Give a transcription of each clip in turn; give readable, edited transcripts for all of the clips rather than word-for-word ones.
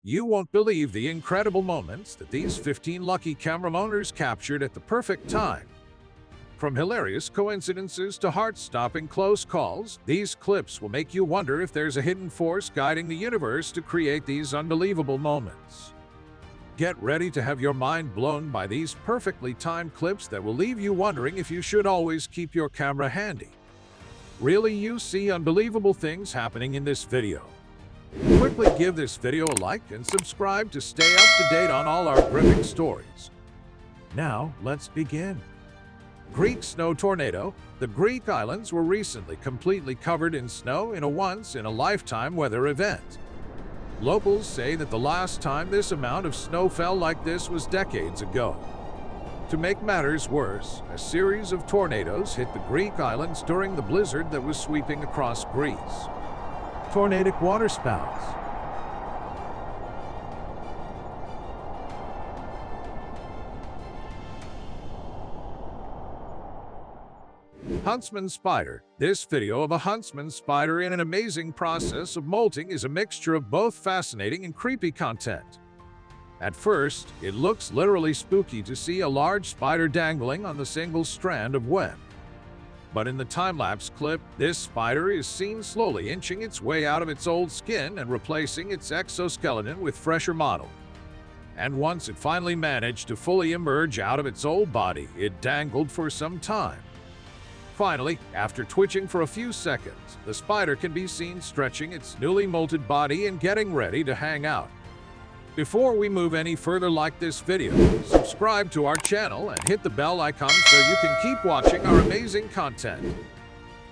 You won't believe the incredible moments that these 15 lucky camera owners captured at the perfect time. From hilarious coincidences to heart-stopping close calls, these clips will make you wonder if there's a hidden force guiding the universe to create these unbelievable moments. Get ready to have your mind blown by these perfectly timed clips that will leave you wondering if you should always keep your camera handy. Really, you see unbelievable things happening in this video. Quickly give this video a like and subscribe to stay up to date on all our gripping stories. Now, let's begin. Greek snow tornado. The Greek islands were recently completely covered in snow in a once-in-a-lifetime weather event. Locals say that the last time this amount of snow fell like this was decades ago. To make matters worse, a series of tornadoes hit the Greek islands during the blizzard that was sweeping across Greece. Tornadic waterspouts. Huntsman Spider. This video of a huntsman spider in an amazing process of molting is a mixture of both fascinating and creepy content. At first, it looks literally spooky to see a large spider dangling on the single strand of web. But in the time-lapse clip, this spider is seen slowly inching its way out of its old skin and replacing its exoskeleton with fresher model. And once it finally managed to fully emerge out of its old body, it dangled for some time. Finally, after twitching for a few seconds, the spider can be seen stretching its newly molted body and getting ready to hang out. Before we move any further, like this video, subscribe to our channel and hit the bell icon so you can keep watching our amazing content.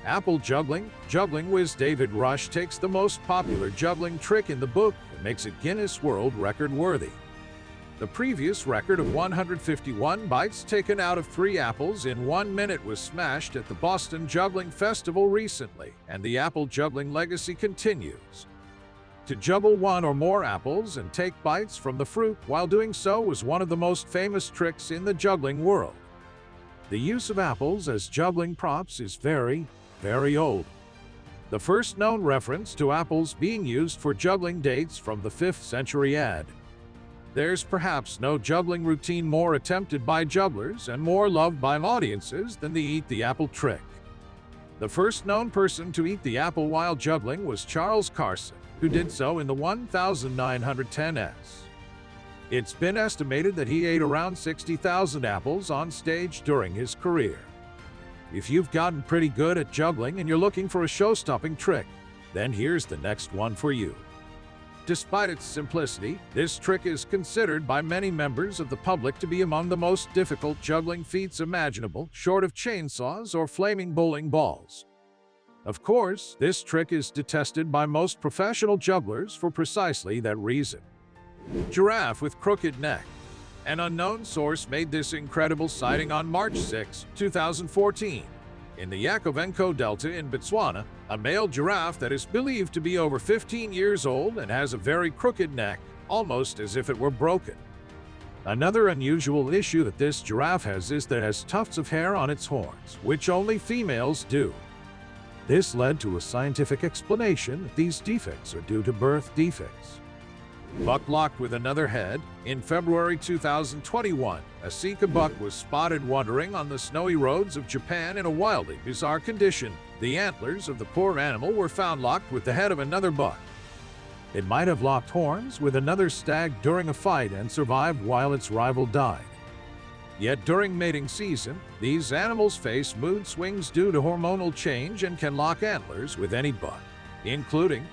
Apple Juggling. Juggling whiz David Rush takes the most popular juggling trick in the book and makes it Guinness World Record worthy. The previous record of 151 bites taken out of 3 apples in 1 minute was smashed at the Boston Juggling Festival recently, and the Apple Juggling legacy continues. To juggle 1 or more apples and take bites from the fruit while doing so was one of the most famous tricks in the juggling world. The use of apples as juggling props is very, very old. The first known reference to apples being used for juggling dates from the 5th century AD. There's perhaps no juggling routine more attempted by jugglers and more loved by audiences than the eat the apple trick. The first known person to eat the apple while juggling was Charles Carson, who did so in the 1910s. It's been estimated that he ate around 60,000 apples on stage during his career. If you've gotten pretty good at juggling and you're looking for a show-stopping trick, then here's the next one for you. Despite its simplicity, this trick is considered by many members of the public to be among the most difficult juggling feats imaginable, short of chainsaws or flaming bowling balls. Of course, this trick is detested by most professional jugglers for precisely that reason. Giraffe with crooked neck. An unknown source made this incredible sighting on March 6, 2014. In the 𝗃𝗃𝗆𝗄 Delta in Botswana, a male giraffe that is believed to be over 15 years old and has a very crooked neck, almost as if it were broken. Another unusual issue that this giraffe has is that it has tufts of hair on its horns, which only females do. This led to a scientific explanation that these defects are due to birth defects. Buck locked with another head. In February 2021, a 𝗖𝗽𝗆𝗆𝗵𝗁 buck was spotted wandering on the snowy roads of Japan in a wildly bizarre condition. The antlers of the poor animal were found locked with the head of another buck. It might have locked horns with another stag during a fight and survived while its rival died. Yet during mating season, these animals face mood swings due to hormonal change and can lock antlers with any buck, including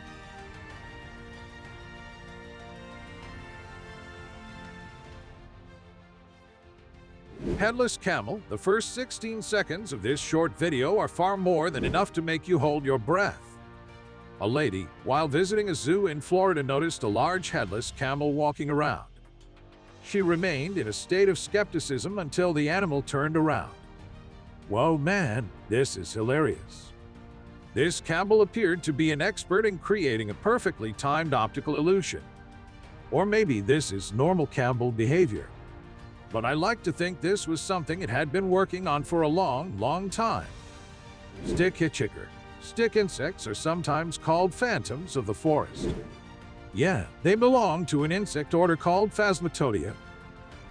Headless Camel. The first 16 seconds of this short video are far more than enough to make you hold your breath. A lady, while visiting a zoo in Florida, noticed a large headless camel walking around. She remained in a state of skepticism until the animal turned around. Whoa man, this is hilarious. This camel appeared to be an expert in creating a perfectly timed optical illusion. Or maybe this is normal camel behavior. But I like to think this was something it had been working on for a long time. Stick Hitchhiker. Stick insects are sometimes called phantoms of the forest. Yeah, they belong to an insect order called 𝗲𝗲𝗵𝗁.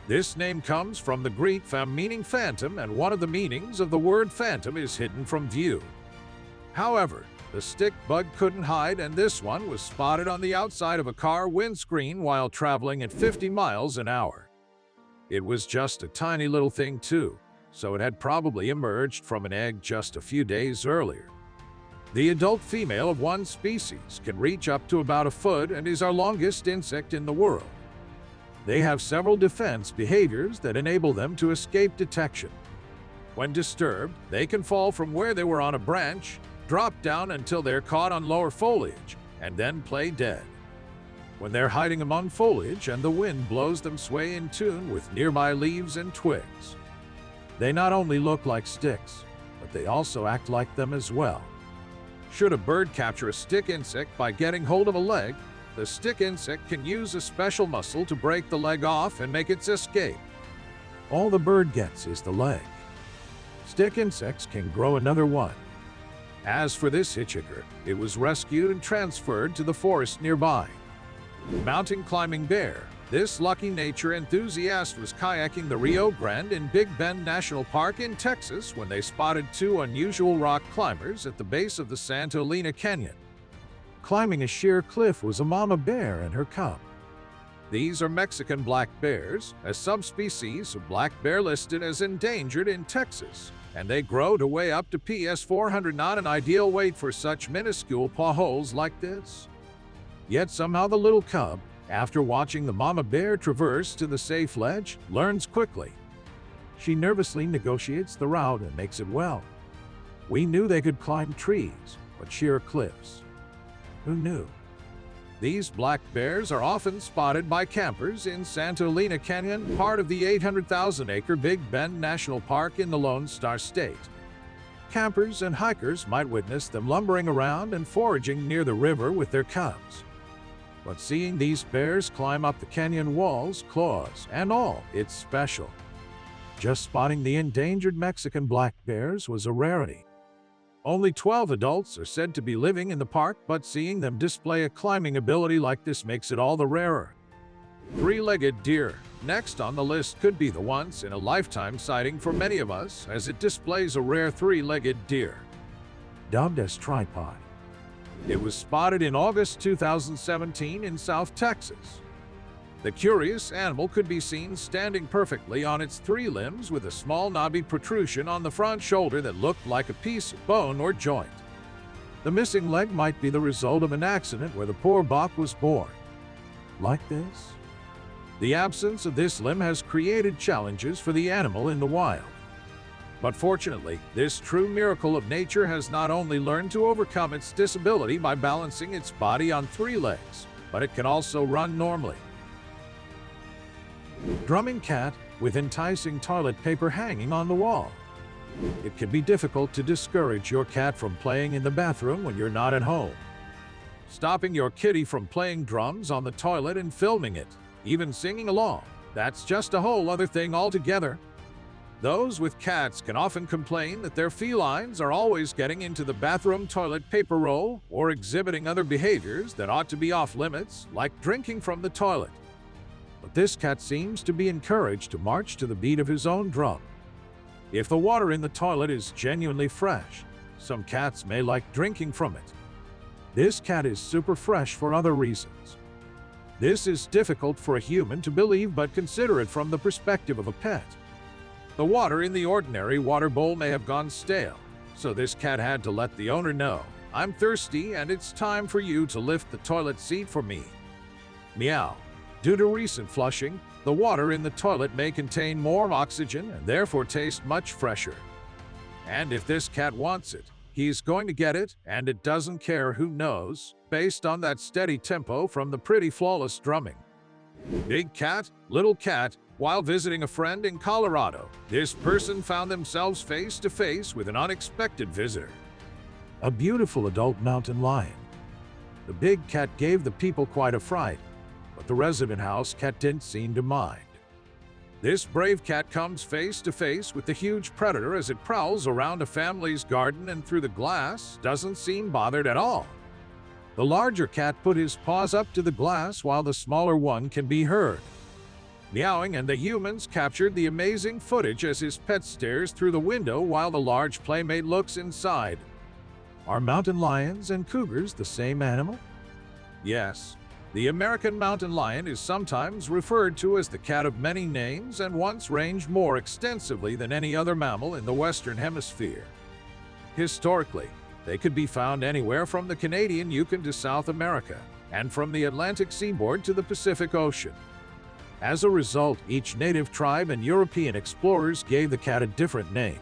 This name comes from the Greek 𝗲 meaning phantom, and one of the meanings of the word phantom is hidden from view. However, the stick bug couldn't hide, and this one was spotted on the outside of a car windscreen while traveling at 50 miles an hour. It was just a tiny little thing too, so it had probably emerged from an egg just a few days earlier. The adult female of one species can reach up to about a foot and is our longest insect in the world. They have several defense behaviors that enable them to escape detection. When disturbed, they can fall from where they were on a branch, drop down until they're caught on lower foliage, and then play dead. When they're hiding among foliage and the wind blows them, sway in tune with nearby leaves and twigs. They not only look like sticks, but they also act like them as well. Should a bird capture a stick insect by getting hold of a leg, the stick insect can use a special muscle to break the leg off and make its escape. All the bird gets is the leg. Stick insects can grow another one. As for this hitchhiker, it was rescued and transferred to the forest nearby. Mountain climbing bear, this lucky nature enthusiast was kayaking the Rio Grande in Big Bend National Park in Texas when they spotted two unusual rock climbers at the base of the 𝗪𝗠𝗄𝗎 Canyon. Climbing a sheer cliff was a mama bear and her cub. These are Mexican black bears, a subspecies of black bear listed as endangered in Texas, and they grow to weigh up to ps 400, not an ideal weight for such minuscule pawholes like this. Yet somehow the little cub, after watching the mama bear traverse to the safe ledge, learns quickly. She nervously negotiates the route and makes it well. We knew they could climb trees, but sheer cliffs. Who knew? These black bears are often spotted by campers in 𝗪𝗠𝗄𝗎 Canyon, part of the 800,000-acre Big Bend National Park in the Lone Star State. Campers and hikers might witness them lumbering around and foraging near the river with their cubs. But seeing these bears climb up the canyon walls, claws and all, it's special. Just spotting the endangered Mexican black bears was a rarity. Only 12 adults are said to be living in the park, but seeing them display a climbing ability like this makes it all the rarer. Three-legged deer, next on the list, could be the once-in-a-lifetime sighting for many of us, as it displays a rare three-legged deer. Dubbed as tripod. It was spotted in August 2017 in South Texas. The curious animal could be seen standing perfectly on its three limbs with a small knobby protrusion on the front shoulder that looked like a piece of bone or joint. The missing leg might be the result of an accident where the poor buck was born. Like this? The absence of this limb has created challenges for the animal in the wild. But fortunately, this true miracle of nature has not only learned to overcome its disability by balancing its body on three legs, but it can also run normally. Drumming cat with enticing toilet paper hanging on the wall. It can be difficult to discourage your cat from playing in the bathroom when you're not at home. Stopping your kitty from playing drums on the toilet and filming it, even singing along, that's just a whole other thing altogether. Those with cats can often complain that their felines are always getting into the bathroom toilet paper roll or exhibiting other behaviors that ought to be off limits, like drinking from the toilet. But this cat seems to be encouraged to march to the beat of his own drum. If the water in the toilet is genuinely fresh, some cats may like drinking from it. This cat is super fresh for other reasons. This is difficult for a human to believe, but consider it from the perspective of a pet. The water in the ordinary water bowl may have gone stale, so this cat had to let the owner know, "I'm thirsty and it's time for you to lift the toilet seat for me." Meow. Due to recent flushing, the water in the toilet may contain more oxygen and therefore taste much fresher. And if this cat wants it, he's going to get it, and it doesn't care who knows, based on that steady tempo from the pretty flawless drumming. Big cat, little cat. While visiting a friend in Colorado, this person found themselves face to face with an unexpected visitor. A beautiful adult mountain lion. The big cat gave the people quite a fright, but the resident house cat didn't seem to mind. This brave cat comes face to face with the huge predator as it prowls around a family's garden, and through the glass doesn't seem bothered at all. The larger cat put his paws up to the glass while the smaller one can be heard meowing, and the humans captured the amazing footage as his pet stares through the window while the large playmate looks inside. Are mountain lions and cougars the same animal? Yes. The American mountain lion is sometimes referred to as the cat of many names and once ranged more extensively than any other mammal in the Western Hemisphere. Historically, they could be found anywhere from the Canadian Yukon to South America, and from the Atlantic seaboard to the Pacific Ocean. As a result, each native tribe and European explorers gave the cat a different name.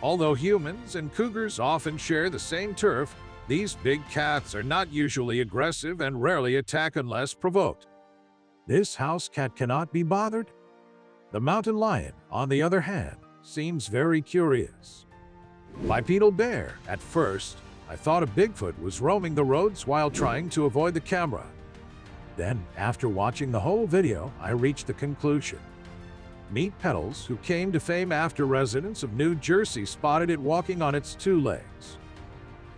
Although humans and cougars often share the same turf, these big cats are not usually aggressive and rarely attack unless provoked. This house cat cannot be bothered. The mountain lion, on the other hand, seems very curious. Bipedal bear. At first, I thought a Bigfoot was roaming the roads while trying to avoid the camera. Then, after watching the whole video, I reached the conclusion. Meet Petals, who came to fame after residents of New Jersey spotted it walking on its two legs.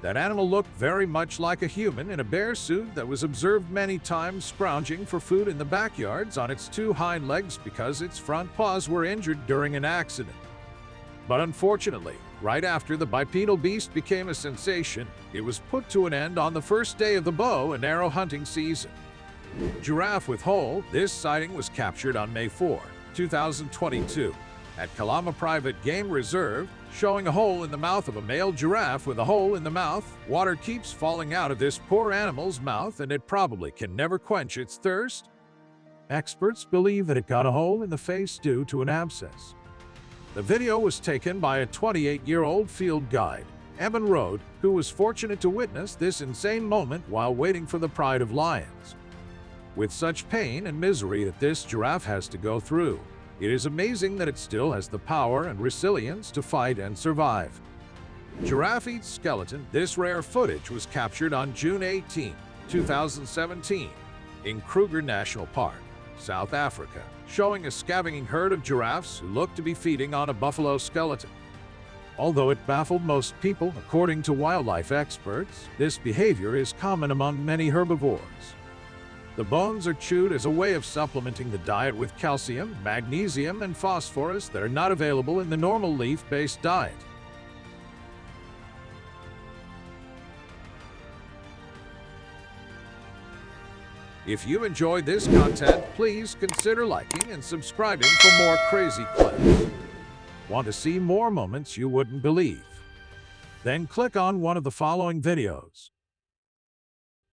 That animal looked very much like a human in a bear suit that was observed many times scrounging for food in the backyards on its two hind legs because its front paws were injured during an accident. But unfortunately, right after the bipedal beast became a sensation, it was put to an end on the first day of the bow and arrow hunting season. Giraffe with hole. This sighting was captured on May 4, 2022, at 𝗃𝗏𝗵𝗁 Private Game Reserve, showing a hole in the mouth of a male giraffe with a hole in the mouth. Water keeps falling out of this poor animal's mouth and it probably can never quench its thirst. Experts believe that it got a hole in the face due to an abscess. The video was taken by a 28-year-old field guide, 𝗪𝗁𝗁𝗏, who was fortunate to witness this insane moment while waiting for the pride of lions. With such pain and misery that this giraffe has to go through, it is amazing that it still has the power and resilience to fight and survive. Giraffe eats skeleton. This rare footage was captured on June 18, 2017, in Kruger National Park, South Africa, showing a scavenging herd of giraffes who looked to be feeding on a buffalo skeleton. Although it baffled most people, according to wildlife experts, this behavior is common among many herbivores. The bones are chewed as a way of supplementing the diet with calcium, magnesium, and phosphorus that are not available in the normal leaf-based diet. If you enjoyed this content, please consider liking and subscribing for more crazy clips. Want to see more moments you wouldn't believe? Then click on one of the following videos.